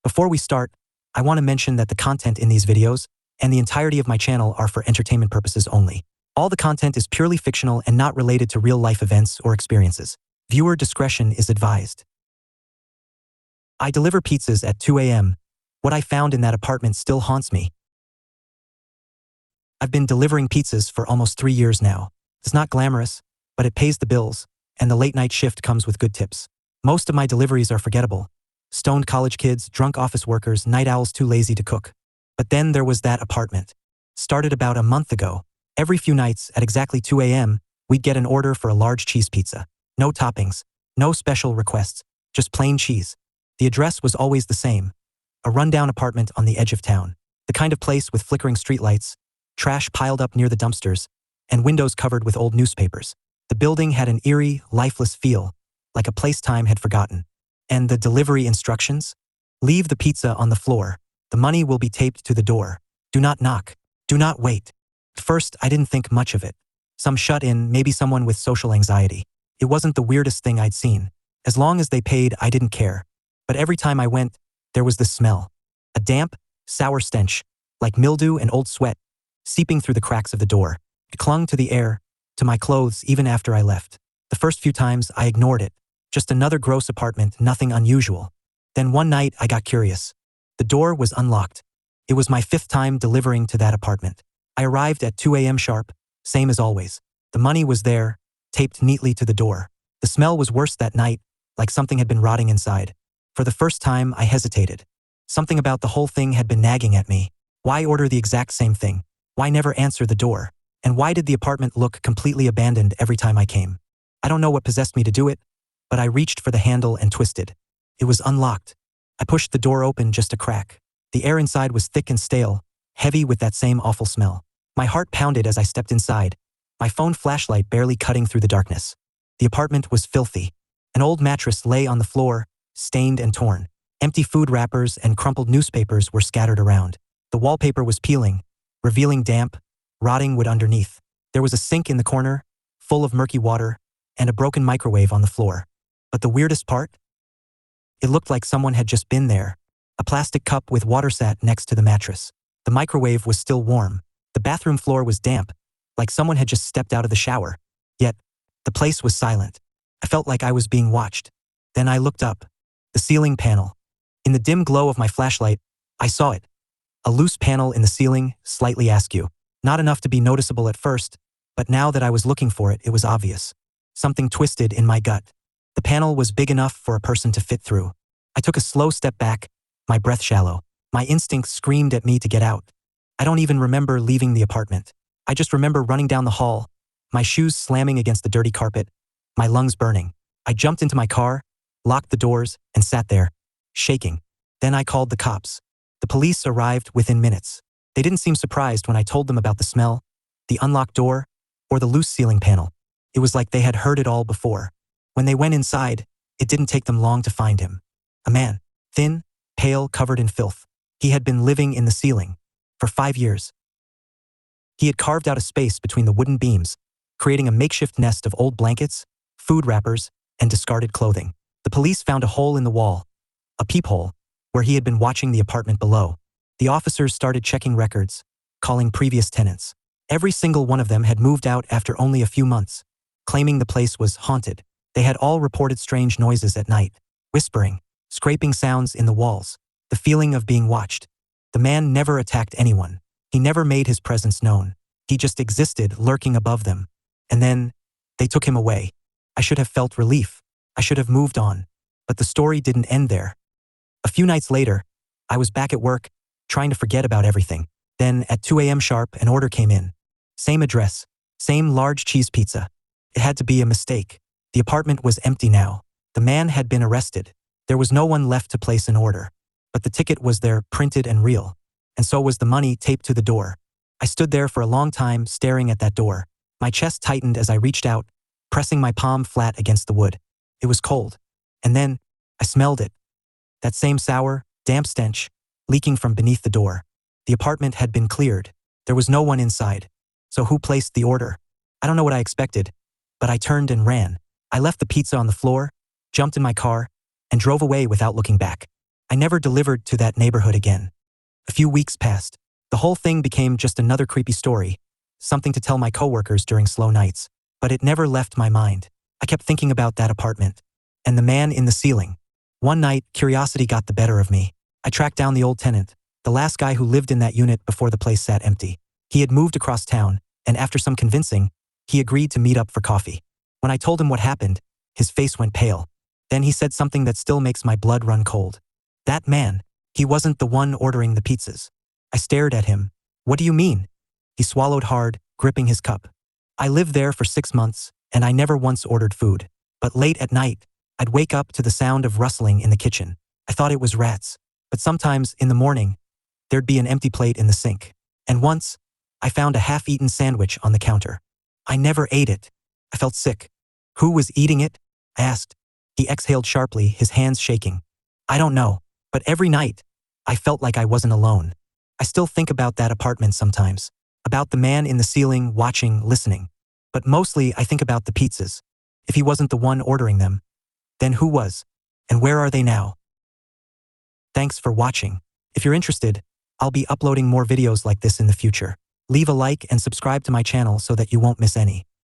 Before we start, I want to mention that the content in these videos and the entirety of my channel are for entertainment purposes only. All the content is purely fictional and not related to real-life events or experiences. Viewer discretion is advised. I deliver pizzas at 2 a.m. What I found in that apartment still haunts me. I've been delivering pizzas for almost 3 years now. It's not glamorous, but it pays the bills, and the late-night shift comes with good tips. Most of my deliveries are forgettable. Stoned college kids, drunk office workers, night owls too lazy to cook. But then there was that apartment. Started about a month ago. Every few nights, at exactly 2 a.m., we'd get an order for a large cheese pizza. No toppings, no special requests, just plain cheese. The address was always the same. A rundown apartment on the edge of town. The kind of place with flickering streetlights, trash piled up near the dumpsters, and windows covered with old newspapers. The building had an eerie, lifeless feel, like a place time had forgotten. And the delivery instructions? Leave the pizza on the floor. The money will be taped to the door. Do not knock. Do not wait. At first, I didn't think much of it. Some shut-in, maybe someone with social anxiety. It wasn't the weirdest thing I'd seen. As long as they paid, I didn't care. But every time I went, there was this smell. A damp, sour stench, like mildew and old sweat, seeping through the cracks of the door. It clung to the air, to my clothes even after I left. The first few times, I ignored it. Just another gross apartment, nothing unusual. Then one night, I got curious. The door was unlocked. It was my 5th time delivering to that apartment. I arrived at 2 a.m. sharp, same as always. The money was there, taped neatly to the door. The smell was worse that night, like something had been rotting inside. For the first time, I hesitated. Something about the whole thing had been nagging at me. Why order the exact same thing? Why never answer the door? And why did the apartment look completely abandoned every time I came? I don't know what possessed me to do it, but I reached for the handle and twisted. It was unlocked. I pushed the door open just a crack. The air inside was thick and stale, heavy with that same awful smell. My heart pounded as I stepped inside, my phone flashlight barely cutting through the darkness. The apartment was filthy. An old mattress lay on the floor, stained and torn. Empty food wrappers and crumpled newspapers were scattered around. The wallpaper was peeling, revealing damp, rotting wood underneath. There was a sink in the corner, full of murky water, and a broken microwave on the floor. But the weirdest part? It looked like someone had just been there. A plastic cup with water sat next to the mattress. The microwave was still warm. The bathroom floor was damp, like someone had just stepped out of the shower. Yet, the place was silent. I felt like I was being watched. Then I looked up. The ceiling panel. In the dim glow of my flashlight, I saw it. A loose panel in the ceiling, slightly askew. Not enough to be noticeable at first, but now that I was looking for it, it was obvious. Something twisted in my gut. The panel was big enough for a person to fit through. I took a slow step back, my breath shallow. My instincts screamed at me to get out. I don't even remember leaving the apartment. I just remember running down the hall, my shoes slamming against the dirty carpet, my lungs burning. I jumped into my car, locked the doors, and sat there, shaking. Then I called the cops. The police arrived within minutes. They didn't seem surprised when I told them about the smell, the unlocked door, or the loose ceiling panel. It was like they had heard it all before. When they went inside, it didn't take them long to find him. A man, thin, pale, covered in filth. He had been living in the ceiling for 5 years. He had carved out a space between the wooden beams, creating a makeshift nest of old blankets, food wrappers, and discarded clothing. The police found a hole in the wall, a peephole, where he had been watching the apartment below. The officers started checking records, calling previous tenants. Every single one of them had moved out after only a few months, claiming the place was haunted. They had all reported strange noises at night, whispering, scraping sounds in the walls, the feeling of being watched. The man never attacked anyone. He never made his presence known. He just existed, lurking above them. And then, they took him away. I should have felt relief. I should have moved on. But the story didn't end there. A few nights later, I was back at work, trying to forget about everything. Then, at 2 a.m. sharp, an order came in. Same address, same large cheese pizza. It had to be a mistake. The apartment was empty now. The man had been arrested. There was no one left to place an order. But the ticket was there, printed and real. And so was the money taped to the door. I stood there for a long time, staring at that door. My chest tightened as I reached out, pressing my palm flat against the wood. It was cold. And then, I smelled it. That same sour, damp stench, leaking from beneath the door. The apartment had been cleared. There was no one inside. So who placed the order? I don't know what I expected, but I turned and ran. I left the pizza on the floor, jumped in my car, and drove away without looking back. I never delivered to that neighborhood again. A few weeks passed. The whole thing became just another creepy story, something to tell my coworkers during slow nights. But it never left my mind. I kept thinking about that apartment. And the man in the ceiling. One night, curiosity got the better of me. I tracked down the old tenant, the last guy who lived in that unit before the place sat empty. He had moved across town, and after some convincing, he agreed to meet up for coffee. When I told him what happened, his face went pale. Then he said something that still makes my blood run cold. That man, he wasn't the one ordering the pizzas. I stared at him. What do you mean? He swallowed hard, gripping his cup. I lived there for 6 months, and I never once ordered food. But late at night, I'd wake up to the sound of rustling in the kitchen. I thought it was rats. But sometimes, in the morning, there'd be an empty plate in the sink. And once, I found a half-eaten sandwich on the counter. I never ate it. I felt sick. Who was eating it? I asked. He exhaled sharply, his hands shaking. I don't know. But every night, I felt like I wasn't alone. I still think about that apartment sometimes. About the man in the ceiling, watching, listening. But mostly, I think about the pizzas. If he wasn't the one ordering them, then who was? And where are they now? Thanks for watching. If you're interested, I'll be uploading more videos like this in the future. Leave a like and subscribe to my channel so that you won't miss any.